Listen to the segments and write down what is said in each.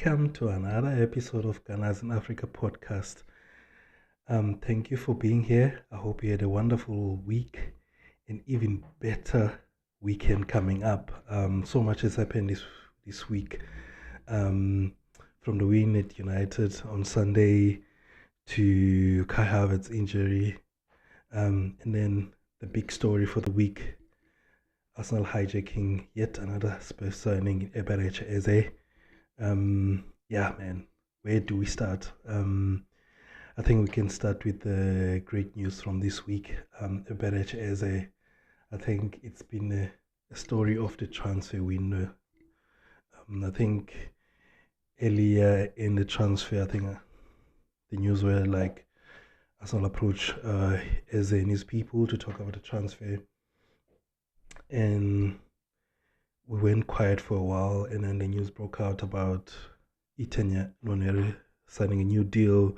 welcome to another episode of Ghana's in Africa podcast. Thank you for being here. I hope you had a wonderful week and even better weekend coming up. So much has happened this week. From the win at United on Sunday to Kai Havertz's injury, and then the big story for the week: Arsenal hijacking yet another Spurs signing, Eberechi Eze. Yeah, man, where do we start? I think we can start with the great news from this week. Eberechi Eze, I think it's been a story of the transfer window. I think earlier in the transfer, I think the news were like Arsenal approached Eze and his people to talk about the transfer, and we went quiet for a while, and then the news broke out about Nonere signing a new deal,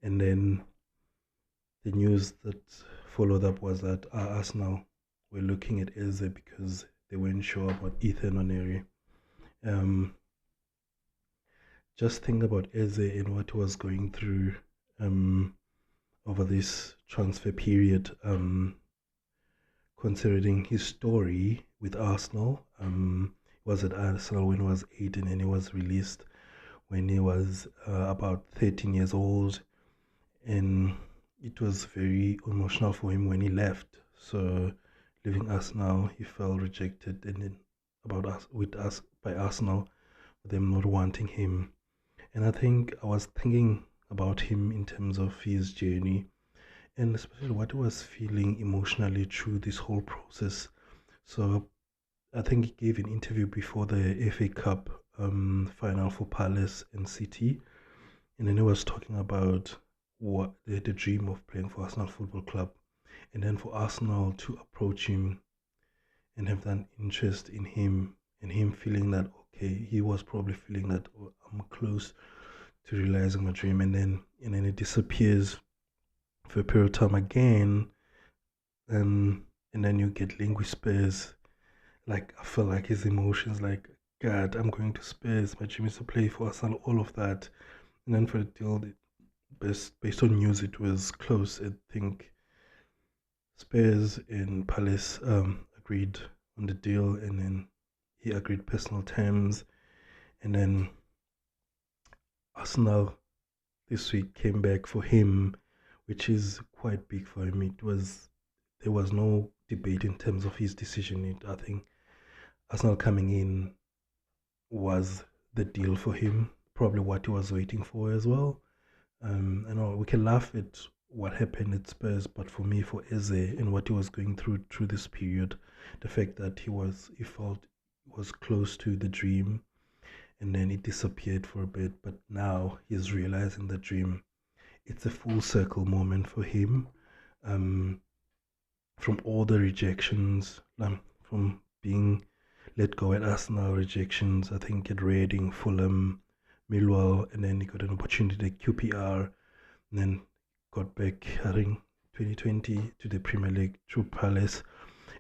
and then the news that followed up was that Arsenal were looking at Eze because they weren't sure about Nonere. Just think about Eze and what he was going through over this transfer period, considering his story with Arsenal. He was at Arsenal when he was 18 and he was released when he was about 13 years old, and it was very emotional for him when he left. So leaving Arsenal, he felt rejected, and then by Arsenal, them not wanting him. And I think I was thinking about him in terms of his journey, and especially what he was feeling emotionally through this whole process. So I think he gave an interview before the FA Cup final for Palace and City, and then he was talking about what the dream of playing for Arsenal Football Club, and then for Arsenal to approach him and have that interest in him, and him feeling that okay, he was probably feeling that I'm close to realizing my dream, and then it disappears for a period of time again, and then you get linked with Spurs. Like, I feel like his emotions, like, God, I'm going to Spurs, my dream is to play for Arsenal, all of that. And then for the deal, based on news, it was close. I think Spurs and Palace agreed on the deal, and then he agreed personal terms, and then Arsenal this week came back for him, which is quite big for him. There was no debate in terms of his decision. I think Arsenal coming in was the deal for him, probably what he was waiting for as well. I know we can laugh at what happened at Spurs, but for me, for Eze and what he was going through this period, the fact that he felt was close to the dream, and then it disappeared for a bit, but now he's realizing the dream. It's a full circle moment for him. From all the rejections, from being let go at Arsenal, rejections, I think at Reading, Fulham, Millwall, and then he got an opportunity at QPR, and then got back, I think, 2020 to the Premier League through Palace.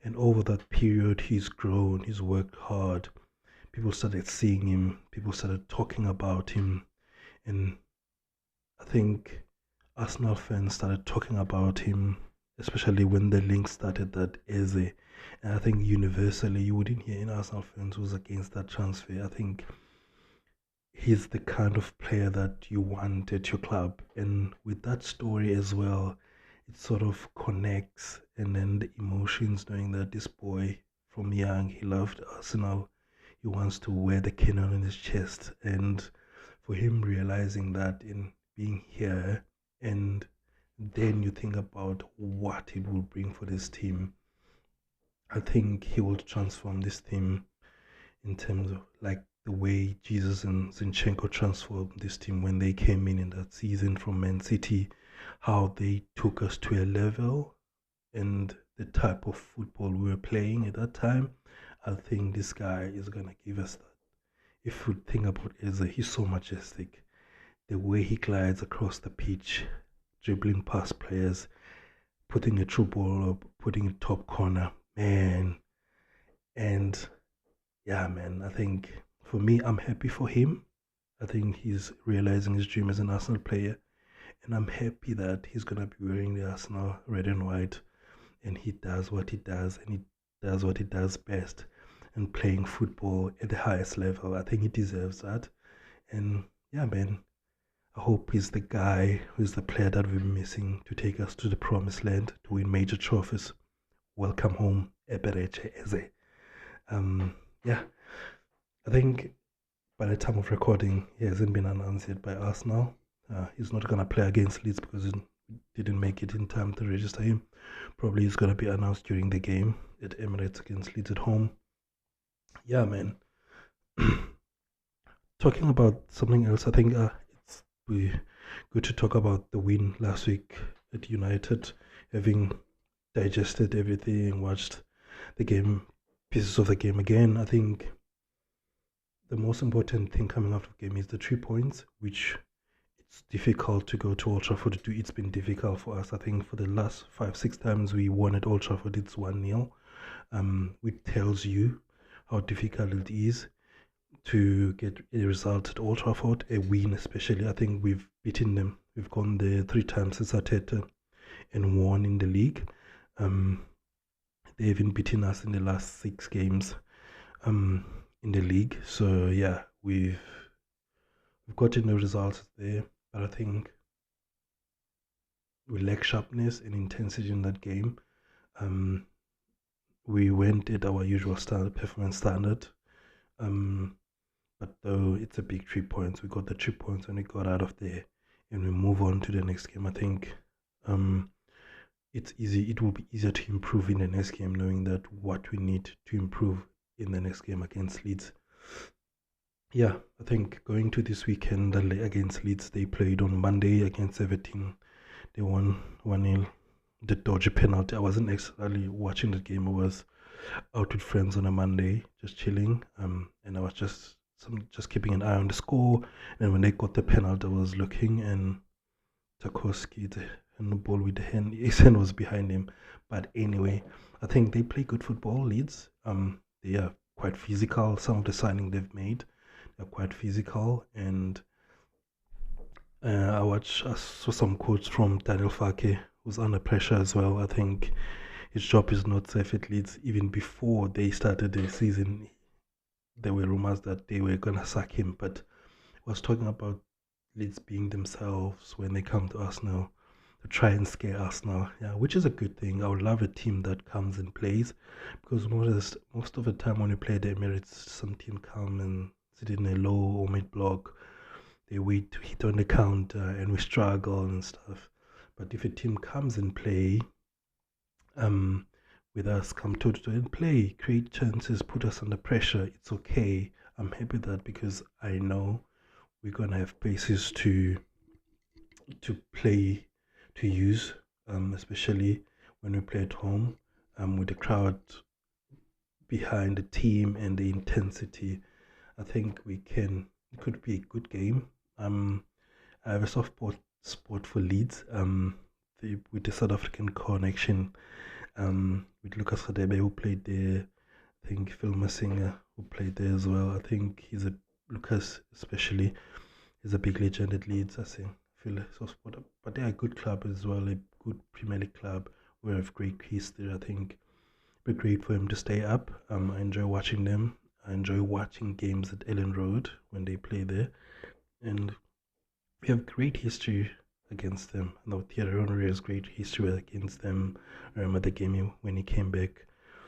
And over that period, he's grown, he's worked hard. People started seeing him, people started talking about him, and I think Arsenal fans started talking about him, especially when the link started that Eze. And I think universally, you wouldn't hear any Arsenal fans who's against that transfer. I think he's the kind of player that you want at your club. And with that story as well, it sort of connects. And then the emotions, knowing that this boy from young, he loved Arsenal. He wants to wear the cannon on his chest. And for him realizing that in being here, and then you think about what it will bring for this team, I think he will transform this team in terms of like the way Jesus and Zinchenko transformed this team when they came in that season from Man City, how they took us to a level and the type of football we were playing at that time. I think this guy is going to give us that. If you think about Eze, he's so majestic. The way he glides across the pitch, dribbling past players, putting a true ball up, putting it top corner, man. And yeah, man, I think for me, I'm happy for him. I think he's realizing his dream as an Arsenal player, and I'm happy that he's gonna be wearing the Arsenal red and white, and he does what he does, and he does what he does best, and playing football at the highest level. I think he deserves that, and yeah, man, I hope he's the guy who's the player that we're missing to take us to the promised land to win major trophies. Welcome home, Eberechi Eze. Yeah, I think by the time of recording, he hasn't been announced yet by Arsenal. He's not going to play against Leeds because he didn't make it in time to register him. Probably he's going to be announced during the game at Emirates against Leeds at home. Yeah, man. Talking about something else, I think it's good to talk about the win last week at United, having digested everything, watched the game, pieces of the game again. I think the most important thing coming out of the game is the 3 points, which it's difficult to go to Old Trafford to do. It's been difficult for us. I think for the last 5-6 times we won at Old Trafford, it's 1-0, which tells you how difficult it is to get a result at Old Trafford, a win especially. I think we've beaten them. We've gone there 3 times since Arteta and won in the league. They haven't beaten us in the last 6 games in the league. So yeah, we've gotten the results there, but I think we lack sharpness and intensity in that game. We went at our usual performance standard. But though it's a big 3 points, we got the 3 points and we got out of there and we move on to the next game. I think it's easy. It will be easier to improve in the next game, knowing that what we need to improve in the next game against Leeds. Yeah, I think going to this weekend against Leeds, they played on Monday against Everton. They won 1-0. The dodgy penalty. I wasn't actually watching the game. I was out with friends on a Monday, just chilling. And I was just keeping an eye on the score. And when they got the penalty, I was looking, and Tarkowski and the ball with the hand, his hand was behind him. But anyway, I think they play good football. Leeds. They are quite physical. Some of the signing they've made are quite physical, and I saw some quotes from Daniel Farke, who's under pressure as well. I think his job is not safe at Leeds. Even before they started the season, there were rumors that they were gonna sack him, but was talking about Leeds being themselves when they come to Arsenal to try and scare Arsenal. Yeah, which is a good thing. I would love a team that comes and plays, because most of the time when we play the Emirates, some team come and sit in a low or mid block. They wait to hit on the counter and we struggle and stuff. But if a team comes and play with us, come to and play, create chances, put us under pressure, it's okay. I'm happy with that, because I know we're gonna have places to play, to use, especially when we play at home, with the crowd behind the team and the intensity. I think it could be a good game. I have a soft spot for Leeds. With the South African connection, with Lucas Radebe, who played there. I think Phil Masinga, who played there as well. I think Lucas especially is a big legend at Leeds. I feel a soft spot, but they're a good club as well, a good Premier League club. We have great history. I think it'd be great for him to stay up. I enjoy watching them. I enjoy watching games at Ellen Road when they play there, and we have great history against them. I know Thierry Henry has great history against them. I remember the game when he came back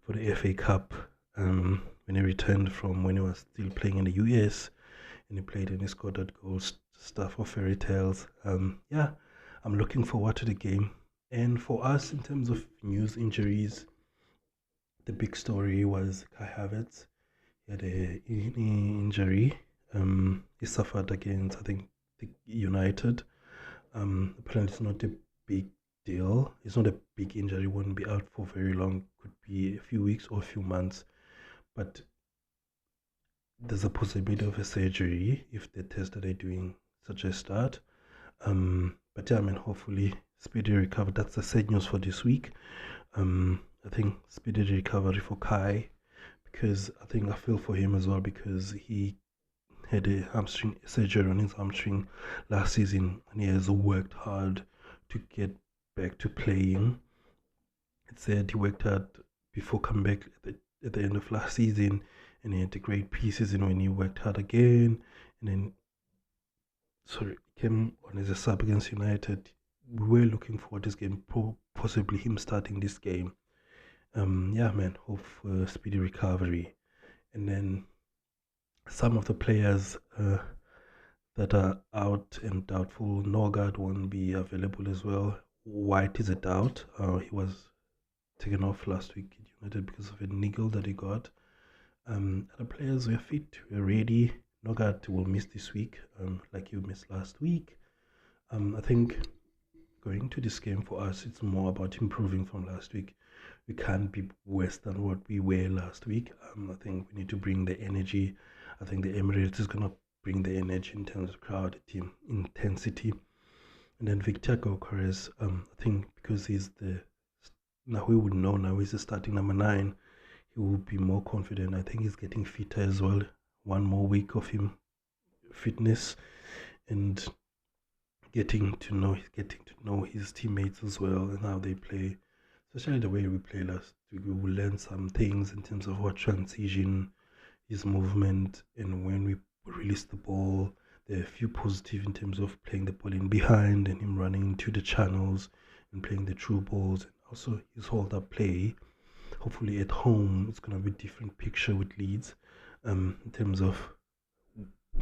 for the FA Cup, when he returned from when he was still playing in the US, and he played and he scored that goal, stuff of fairy tales. Yeah, I'm looking forward to the game. And for us, in terms of news injuries, the big story was Kai Havertz. He had a knee injury. He suffered against, I think, the United. Apparently, it's not a big deal. It's not a big injury. Won't be out for very long. Could be a few weeks or a few months. But there's a possibility of a surgery if the tests that they're doing suggest that. But yeah, I mean, hopefully speedy recovery. That's the sad news for this week. I think speedy recovery for Kai, because I think I feel for him as well, because he had a hamstring surgery on his hamstring last season, and he has worked hard to get back to playing. It said he worked hard before coming back at the end of last season, and he had a great pre-season when he worked hard again, and then came on as a sub against United. We were looking forward to this game, possibly him starting this game. Yeah, man, hope for a speedy recovery. And then some of the players that are out and doubtful, Norgard won't be available as well. White is a doubt. He was taken off last week at United because of a niggle that he got. Other players were fit, were ready. Norgard will miss this week, like you missed last week. I think going to this game for us, it's more about improving from last week. We can't be worse than what we were last week. I think we need to bring the energy. I think the Emirates is going to bring the energy in terms of crowd, team intensity. And then Victor Gyökeres, I think because he's now we would know now he's the starting number 9, he will be more confident. I think he's getting fitter as well. One more week of him fitness and getting to know his teammates as well and how they play, especially the way we play last week. We will learn some things in terms of what transition, his movement, and when we release the ball. There are a few positive in terms of playing the ball in behind and him running into the channels and playing the true balls, and also his hold-up play. Hopefully at home it's going to be a different picture with Leeds in terms of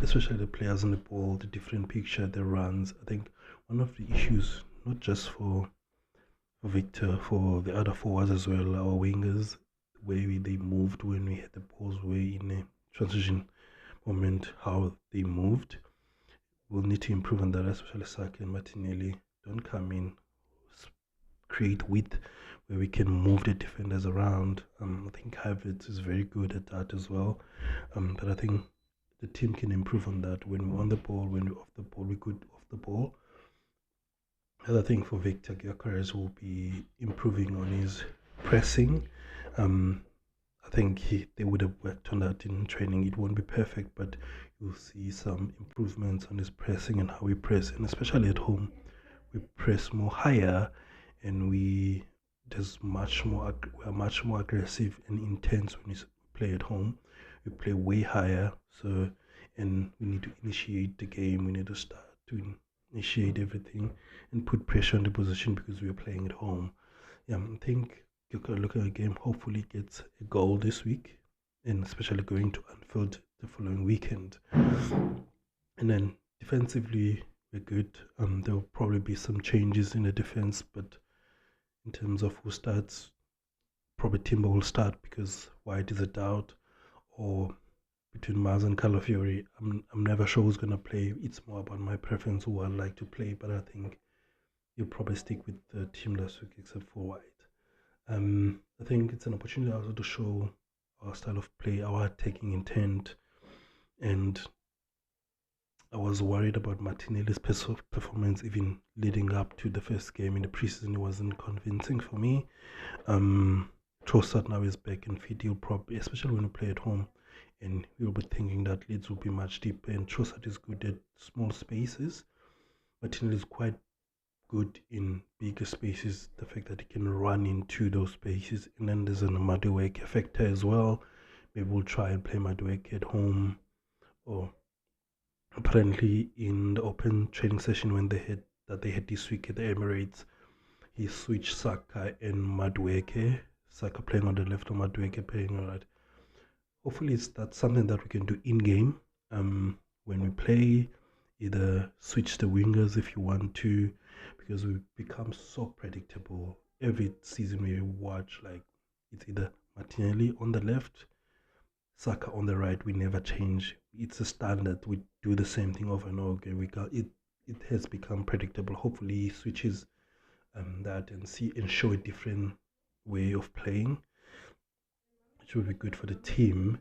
especially the players on the ball, the different picture, the runs. I think one of the issues, not just for Victor, for the other forwards as well, our wingers, the way they moved when we had the balls were in a transition moment, how they moved. We'll need to improve on that, especially Saka and Martinelli don't come in, create width where we can move the defenders around. I think Havertz is very good at that as well. But I think the team can improve on that. When we're on the ball, when we're off the ball, we're good off the ball. The other thing for Victor Gyökeres will be improving on his pressing. I think they would have worked on that in training. It won't be perfect, but you'll see some improvements on his pressing and how we press, and especially at home, we press more higher, and we are much more aggressive and intense when we play at home. We play way higher, and we need to initiate the game. We need to start to initiate everything and put pressure on the position because we are playing at home. Yeah, I think you can look at the game, hopefully gets a goal this week, and especially going to Anfield the following weekend. And then defensively, we're good. There will probably be some changes in the defense, but in terms of who starts, probably Timber will start because White is a doubt, or between Mars and Calafiori, I'm never sure who's going to play. It's more about my preference, who I like to play, but I think you'll probably stick with the team last week except for White. I think it's an opportunity also to show our style of play, our attacking intent, and I was worried about Martinelli's performance even leading up to the first game in the preseason. It wasn't convincing for me. Trossard now is back and fit. He'll probably, especially when we play at home, and we'll be thinking that Leeds will be much deeper, and Trossard is good at small spaces. Martinelli is quite good in bigger spaces, the fact that he can run into those spaces. And then there's an Madueke factor as well. Maybe we'll try and play Madueke at home, or apparently in the open training session when they had this week at the Emirates, he switched Saka and Madueke. Saka playing on the left or Madueke playing on the right. Hopefully that's something that we can do in game. When we play, either switch the wingers if you want to, because we become so predictable. Every season we watch, like, it's either Martinelli on the left, Saka on the right. We never change. It's a standard. We do the same thing over and over again. It has become predictable. Hopefully he switches that and show a different way of playing, which will be good for the team.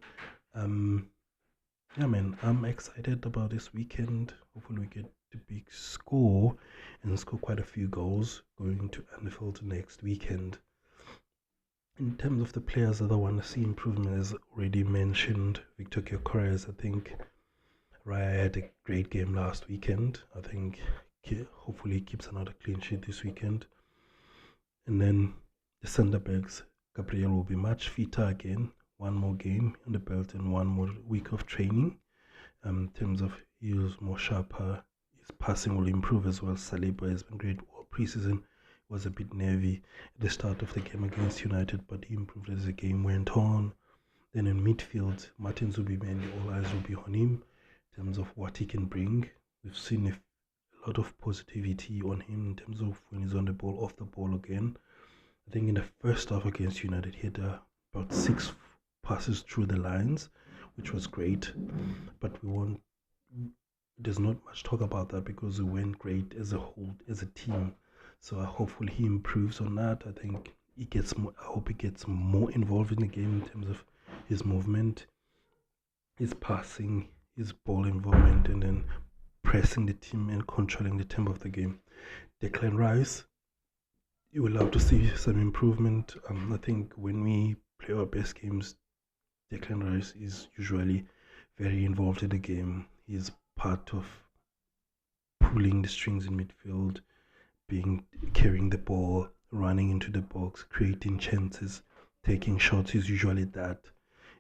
Yeah, man, I'm excited about this weekend. Hopefully we get the big score and score quite a few goals going to Anfield next weekend. In terms of the players that I want to see improvement, as already mentioned, Victor Gyökeres, I think Raya had a great game last weekend. I think hopefully he keeps another clean sheet this weekend. And then the centre backs, Gabriel will be much fitter again. One more game on the belt and one more week of training. In terms of he was more sharper, his passing will improve as well. Saliba has been great all preseason. Was a bit nervy at the start of the game against United, but he improved as the game went on. Then in midfield, Martin Zubimendi, all eyes will be on him in terms of what he can bring. We've seen a lot of positivity on him in terms of when he's on the ball, off the ball again. I think in the first half against United, he had about 6 passes through the lines, which was great. But there's not much talk about that because we went great as a whole, as a team. So hopefully he improves on that. I think I hope he gets more involved in the game in terms of his movement, his passing, his ball involvement, and then pressing the team and controlling the tempo of the game. Declan Rice, you will love to see some improvement. I think when we play our best games, Declan Rice is usually very involved in the game. He's part of pulling the strings in midfield, carrying the ball, running into the box, creating chances, taking shots is usually that.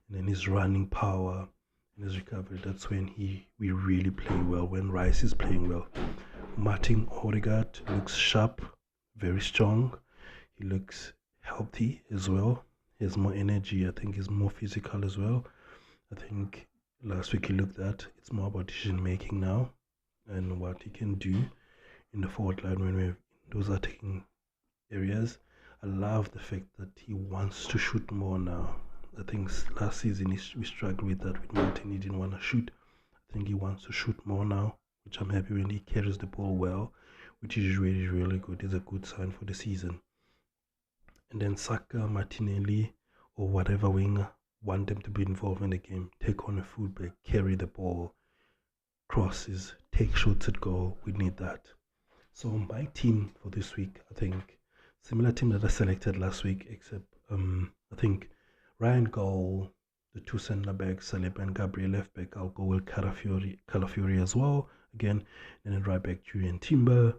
And then his running power and his recovery, that's when we really play well, when Rice is playing well. Martin Ødegaard looks sharp, very strong. He looks healthy as well. He has more energy. I think he's more physical as well. I think last week he looked at it's more about decision making now and what he can do in the forward line when we're in those attacking areas. I love the fact that he wants to shoot more now. I think last season we struggled with that with Martin. He didn't want to shoot. I think he wants to shoot more now, which I'm happy when he carries the ball well, which is really, really good. It's a good sign for the season. And then Saka, Martinelli, or whatever winger, want them to be involved in the game. Take on a fullback, carry the ball, crosses, take shots at goal. We need that. So my team for this week, I think, similar team that I selected last week, except I think Ryan goal, the 2 centre backs, Saliba and Gabriel left back. I'll go with Calafiori as well again, and then right back Julian Timber.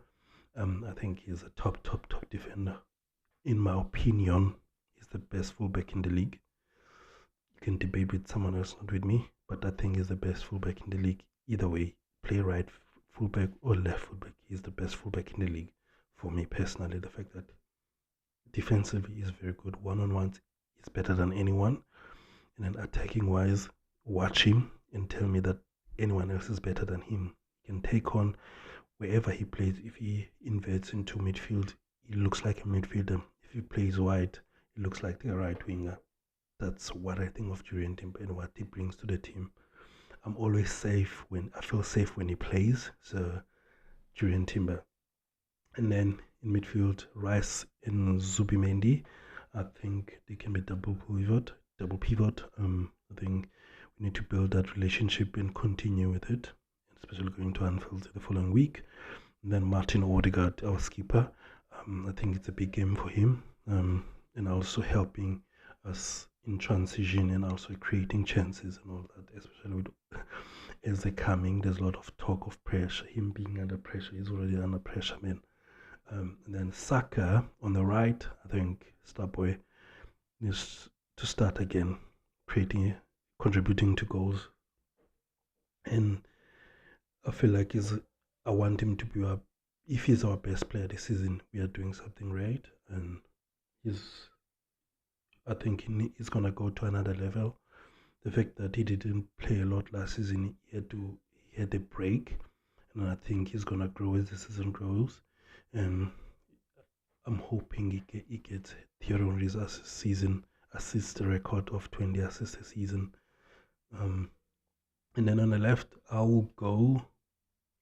I think he's a top defender. In my opinion, he's the best fullback in the league. You can debate with someone else, not with me, but I think he's the best fullback in the league. Either way, play right fullback or left fullback, he's the best fullback in the league. For me personally, the fact that defensively is very good, one-on-ones is better than anyone, and then attacking wise, watch him and tell me that anyone else is better than him. He can take on wherever he plays. If he inverts into midfield, he looks like a midfielder. If he plays wide, he looks like a right winger. That's what I think of Julian Timber and what he brings to the team. I'm always safe I feel safe when he plays. So Julian Timber. And then in midfield, Rice and Zubimendi. I think they can be double pivot. I think we need to build that relationship and continue with it, especially going to Anfield the following week. And then Martin Ødegaard, our skipper. I think it's a big game for him, and also helping us in transition and also creating chances and all that, especially with as they're coming. There's a lot of talk of pressure, him being under pressure. He's already under pressure, man. And then Saka on the right, I think Starboy needs to start again, contributing to goals. And I feel like I want him to be if he's our best player this season, we are doing something right. And I think he's gonna go to another level. The fact that he didn't play a lot last season, he had a break, and I think he's gonna grow as the season grows. And I'm hoping he gets Thierry Henry's assist record of 20 assists a season. And then on the left, I will go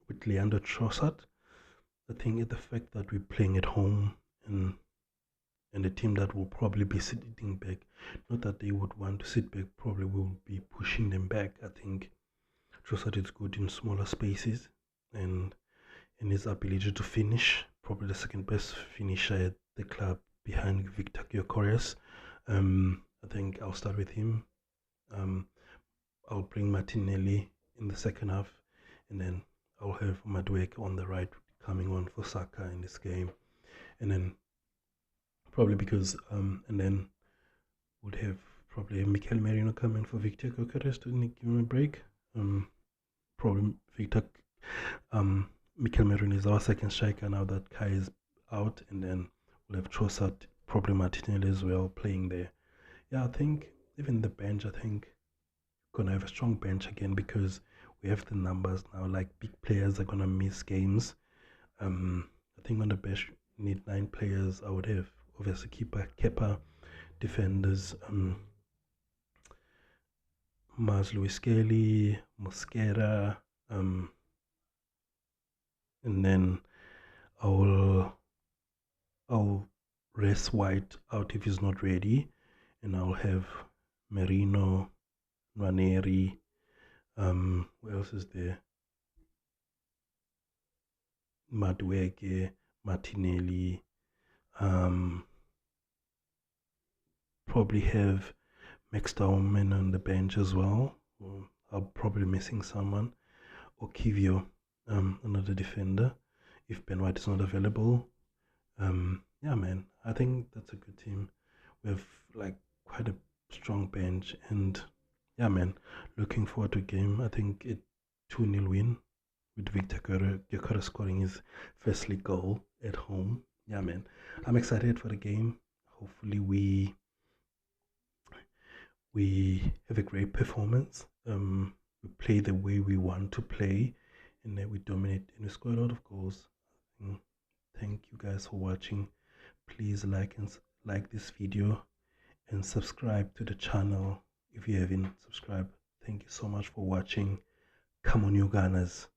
with Leandro Trossard. I think the fact that we're playing at home and the team that will probably be sitting back, not that they would want to sit back, probably will be pushing them back. I think Trossard is good in smaller spaces and his ability to finish, probably the second best finisher at the club behind Victor Gyökeres. I think I'll start with him. I'll bring Martinelli in the second half, and then I'll have Madueke on the right coming on for Saka in this game, and then probably because and then would have probably Mikel Merino come in for Victor Gyökeres to give him a break. Probably Victor Mikel Merino is our second striker now that Kai is out, and then we'll have Trossard, probably Martinelli as well playing there. Yeah, I think even the bench, I think gonna have a strong bench again because we have the numbers now. Like big players are gonna miss games. I think on the bench you need 9 players. I would have obviously keeper, defenders, Mars Lewis Skelly, Mosquera, and then I'll rest White out if he's not ready, and I'll have Merino, Nwaneri, what else is there? Madueke, Martinelli, probably have Max Dauman on the bench as well. I'll probably missing someone. Or Kivio, another defender, if Ben White is not available. Yeah, man, I think that's a good team. We have like quite a strong bench, and yeah, man, looking forward to a game. I think it 2-0 win with Victor Gyökeres scoring his first league goal at home. Yeah, man, I'm excited for the game. Hopefully we have a great performance. We play the way we want to play, and then we dominate and we score a lot of goals. Thank you guys for watching. Please like this video and subscribe to the channel if you haven't subscribed. Thank you so much for watching. Come on, you Gunners.